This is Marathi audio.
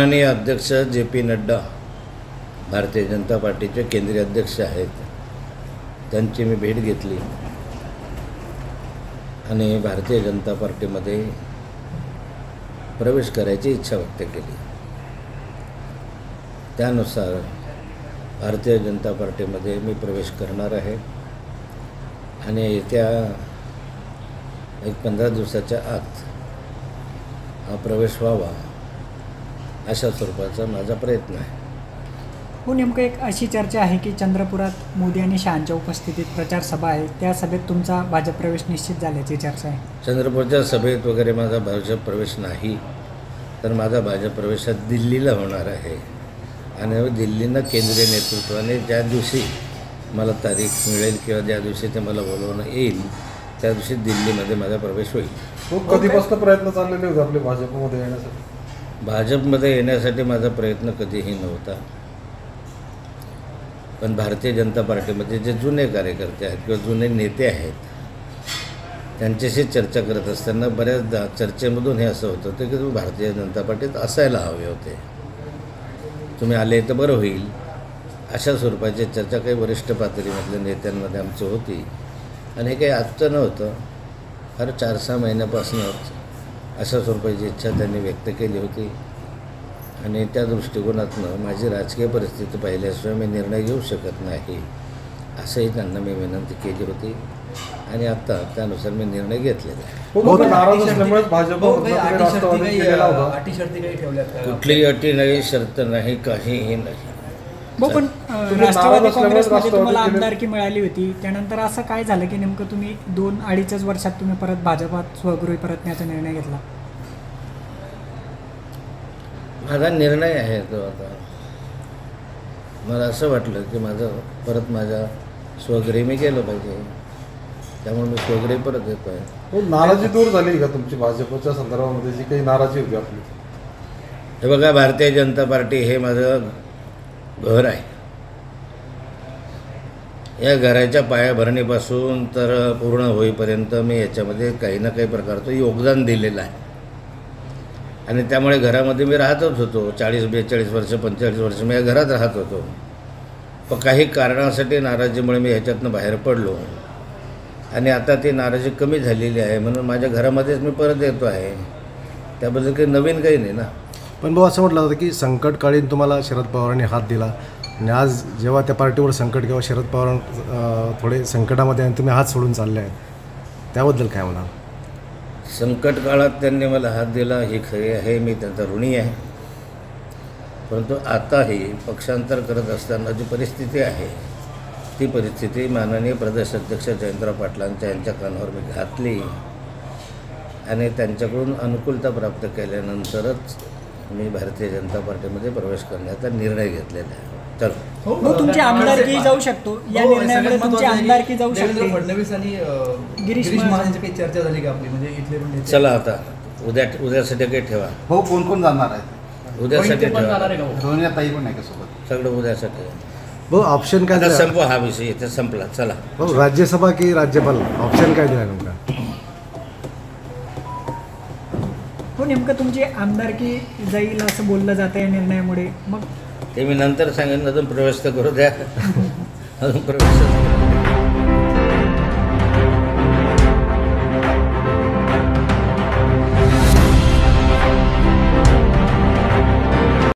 माननीय अध्यक्ष जे.पी. नड्डा भारतीय जनता पार्टीचे केंद्रीय अध्यक्ष आहेत, त्यांची मी भेट घेतली आणि भारतीय जनता पार्टीमध्ये प्रवेश करायची इच्छा व्यक्त केली। त्यानुसार भारतीय जनता पार्टीमध्ये मी प्रवेश करणार आहे आणि येत्या 15 दिवसाच्या आत हा प्रवेश व्हावा अशा स्वरूपाचा माझा प्रयत्न आहे। हो, नेमकं एक अशी चर्चा आहे की चंद्रपुरात मोदी आणि शहांच्या उपस्थितीत प्रचार सभा आहे, त्या सभेत तुमचा भाजप प्रवेश निश्चित झाल्याची चर्चा आहे। चंद्रपूरच्या सभेत वगैरे माझा भाजप प्रवेश नाही, तर माझा भाजप प्रवेश दिल्लीला होणार आहे आणि दिल्लीनं केंद्रीय नेतृत्वाने ज्या दिवशी मला तारीख मिळेल किंवा ज्या दिवशी ते मला बोलवणं येईल त्या दिवशी दिल्लीमध्ये माझा प्रवेश होईल। कधीपासून प्रयत्न चाललेले होते आपले भाजपमध्ये येण्यासाठी? भाजपमध्ये येण्यासाठी माझा प्रयत्न कधीही नव्हता, पण भारतीय जनता पार्टीमध्ये जे जुने कार्यकर्ते आहेत किंवा जुने नेते आहेत त्यांच्याशी चर्चा करत असताना बऱ्याचदा चर्चेमधून हे असं होतं की तुम्ही भारतीय जनता पार्टीत असायला हवे होते, तुम्ही आले तर बरं होईल, अशा स्वरूपाची चर्चा काही वरिष्ठ पातळीमधल्या नेत्यांमध्ये आमची होती आणि हे काही आजचं नव्हतं, फार 4-6 महिन्यापासूनच अशा स्वरूपाची इच्छा त्यांनी व्यक्त केली होती आणि त्या दृष्टिकोनातून माझी राजकीय परिस्थिती पाहिल्याशिवाय मी निर्णय घेऊ शकत नाही असंही त्यांना मी विनंती केली होती आणि आता त्यानुसार मी निर्णय घेतलेला आहे। कुठलीही अटी नाही, शर्त नाही, काहीही नाही। पण राष्ट्रवादी काँग्रेसमध्ये तुम्हाला आमदारकी मिळाली होती, त्यानंतर असं काय झालं की नेमकं तुम्ही 2-2.5 वर्षात तुम्ही परत भाजपात स्वगृही परतण्याचा निर्णय घेतला? माझा निर्णय आहे तो। आता मला असं वाटलं की माझ्या स्वगृही मी गेलो पाहिजे, त्यामुळे मी स्वगृही परत येतो आहे। नाराजी दूर झाली का तुमची भाजपच्या संदर्भामध्ये जी काही नाराजी होती आपली? हे बघा, भारतीय जनता पार्टी हे माझं घर आहे, या घराच्या पायाभरणीपासून तर पूर्ण होईपर्यंत मी याच्यामध्ये काही ना काही प्रकारचं योगदान दिलेलं आहे आणि त्यामुळे घरामध्ये मी राहतच होतो। 40-42 वर्ष 45 वर्ष मी या घरात राहत होतो, पण काही कारणासाठी नाराजीमुळे मी ह्याच्यातनं बाहेर पडलो आणि आता ती नाराजी कमी झालेली आहे म्हणून माझ्या घरामध्येच मी परत येतो आहे, त्याबद्दल काही नवीन काही नाही ना। पण भाऊ, असं म्हटलं होतं की संकटकाळीन तुम्हाला शरद पवारांनी हात दिला आणि आज जेव्हा त्या पार्टीवर संकट किंवा शरद पवार थोडे संकटामध्ये आणि तुम्ही हात सोडून चालले आहेत, त्याबद्दल काय म्हणाल? संकट काळात त्यांनी मला हात दिला हे खरे आहे, मी त्यांचा ऋणी आहे, परंतु आताही पक्षांतर करत असताना जी परिस्थिती आहे ती परिस्थिती माननीय प्रदेश अध्यक्ष जयंतराव पाटलांच्या यांच्या कानावर मी घातली आणि त्यांच्याकडून अनुकूलता प्राप्त केल्यानंतरच मी भारतीय जनता पार्टीमध्ये प्रवेश करण्याचा निर्णय घेतलेला आहे। चलो, तुमची आमदारकी जाऊ शकतो, या निर्णयामुळे तुमची आमदारकी जाऊ शकते। फडणवीस आणि गिरीश महाजनची काही चर्चा झाली का आपली? म्हणजे इथले चला आता उद्यासाठी काही ठेवा। हो, कोण कोण जाणार आहेत उद्यासाठी ठेवा, रोनिया ताई पण आहे का सोबत? सगळं उद्यासाठी। भाऊ, ऑप्शन काय दिला? संपवा हा विषय, इथे संपला। चला भाऊ, राज्यसभा की राज्यपाल, ऑप्शन काय दिला नेमका? हो, नेमकं तुमची आमदारकी जाईल असं बोललं जातं या निर्णयामुळे, मग ते मी नंतर सांगेन, अजून प्रवेश तर करू द्या, अजून प्रवेश